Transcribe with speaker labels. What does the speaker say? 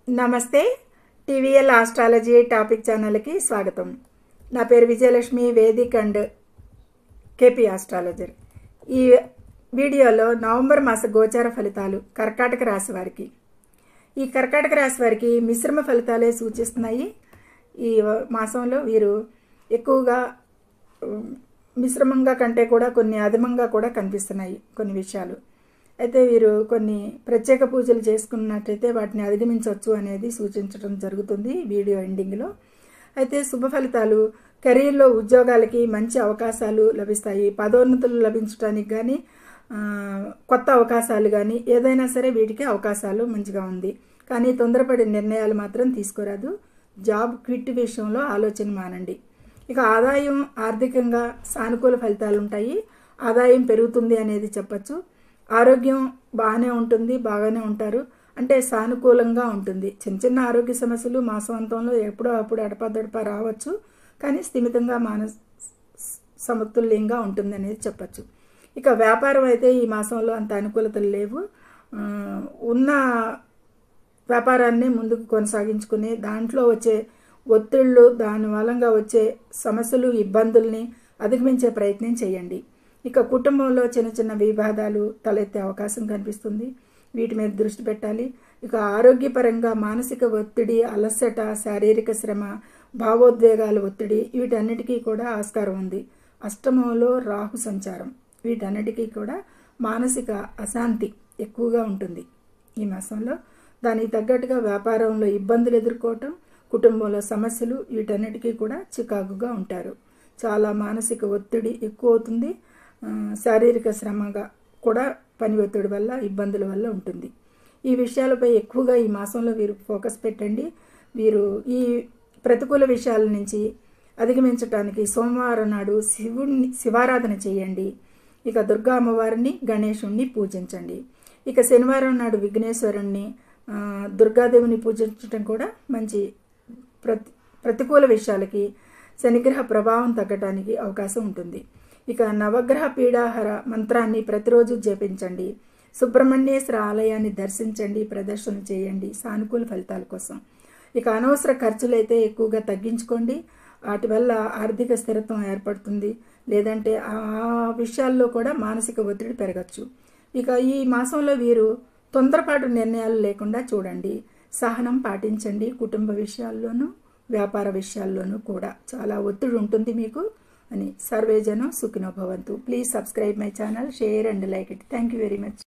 Speaker 1: నమస్తే. TVL astrology topic ఛానల్కి స్వాగతం. నా పేరు Vijayalakshmi, Vedic and KP astrologer. ఈ వీడియోలో నవంబర్ మాస గోచార ఫలితాలు కర్కాటక రాశి వారికి. ఈ కర్కాటక రాశి వారికి మిశ్రమ ఫలితాలే సూచిస్తున్నాయి. ఈ మాసంలో వీరు ఎక్కువగా మిశ్రమంగా కంటే కూడా కొన్ని అధిమంగా కూడా కనిపిస్తున్నాయి కొన్ని విషయాలు. అయితే వీరు కొన్ని ప్రత్యేక పూజలు చేసుకున్నట్టయితే వాటిని అధిగమించవచ్చు అనేది సూచించడం జరుగుతుంది వీడియో ఎండింగ్లో. అయితే శుభ ఫలితాలు, కెరీర్లో ఉద్యోగాలకి మంచి అవకాశాలు లభిస్తాయి. పదోన్నతులు లభించడానికి కానీ కొత్త అవకాశాలు కానీ ఏదైనా సరే వీటికి అవకాశాలు మంచిగా ఉంది. కానీ తొందరపడి నిర్ణయాలు మాత్రం తీసుకోరాదు. జాబ్ క్విట్ విషయంలో ఆలోచన మానండి. ఇక ఆదాయం, ఆర్థికంగా సానుకూల ఫలితాలు ఉంటాయి. ఆదాయం పెరుగుతుంది అనేది చెప్పచ్చు. ఆరోగ్యం బాగానే ఉంటుంది, బాగానే ఉంటారు, అంటే సానుకూలంగా ఉంటుంది. చిన్న చిన్న ఆరోగ్య సమస్యలు మాసవంతంలో ఎప్పుడో అప్పుడు అడపాదడపా రావచ్చు, కానీ స్థిమితంగా సమతుల్యంగా ఉంటుంది అనేది చెప్పచ్చు. ఇక వ్యాపారం అయితే ఈ మాసంలో అంత అనుకూలతలు లేవు. ఉన్న వ్యాపారాన్ని ముందుకు కొనసాగించుకుని దాంట్లో వచ్చే ఒత్తిళ్లు, దాని మూలంగా వచ్చే సమస్యలు, ఇబ్బందుల్ని అధిగమించే ప్రయత్నం చేయండి. ఇక కుటుంబంలో చిన్న చిన్న వివాదాలు తలెత్తే అవకాశం కనిపిస్తుంది. వీటి మీద దృష్టి పెట్టాలి. ఇక ఆరోగ్యపరంగా మానసిక ఒత్తిడి, అలసట, శారీరక శ్రమ, భావోద్వేగాల ఒత్తిడి వీటన్నిటికీ కూడా ఆస్కారం ఉంది. అష్టమంలో రాహు సంచారం వీటన్నిటికీ కూడా మానసిక అశాంతి ఎక్కువగా ఉంటుంది ఈ మాసంలో. దానికి తగ్గట్టుగా వ్యాపారంలో ఇబ్బందులు ఎదుర్కోవటం, కుటుంబంలో సమస్యలు వీటన్నిటికీ కూడా చికాకుగా ఉంటారు. చాలా మానసిక ఒత్తిడి ఎక్కువ అవుతుంది. శారీరక శ్రమగా కూడా పని ఒత్తిడి వల్ల, ఇబ్బందుల వల్ల ఉంటుంది. ఈ విషయాలపై ఎక్కువగా ఈ మాసంలో వీరు ఫోకస్ పెట్టండి. వీరు ఈ ప్రతికూల విషయాల నుంచి అధిగమించడానికి సోమవారం నాడు శివారాధన చేయండి. ఇక దుర్గా అమ్మవారిని, గణేశుణ్ణి పూజించండి. ఇక శనివారం నాడు విఘ్నేశ్వరుణ్ణి, దుర్గాదేవిని పూజించడం కూడా మంచి ప్రతికూల విషయాలకి, శనిగ్రహ ప్రభావం తగ్గడానికి అవకాశం ఉంటుంది. ఇక నవగ్రహ పీడాహర మంత్రాన్ని ప్రతిరోజు జపించండి. సుబ్రహ్మణ్యేశ్వర ఆలయాన్ని దర్శించండి, ప్రదర్శన చేయండి సానుకూల ఫలితాల కోసం. ఇక అనవసర ఖర్చులైతే ఎక్కువగా తగ్గించుకోండి. వాటి వల్ల ఆర్థిక స్థిరత్వం ఏర్పడుతుంది, లేదంటే ఆ విషయాల్లో కూడా మానసిక ఒత్తిడి పెరగచ్చు. ఇక ఈ మాసంలో వీరు తొందరపాటు నిర్ణయాలు లేకుండా చూడండి. సహనం పాటించండి. కుటుంబ విషయాల్లోనూ వ్యాపార విషయాల్లోనూ కూడా చాలా ఒత్తిడి ఉంటుంది మీకు అని. సర్వేజనం సుఖినో భవంతు. Please subscribe my channel, share and like it. Thank you very much.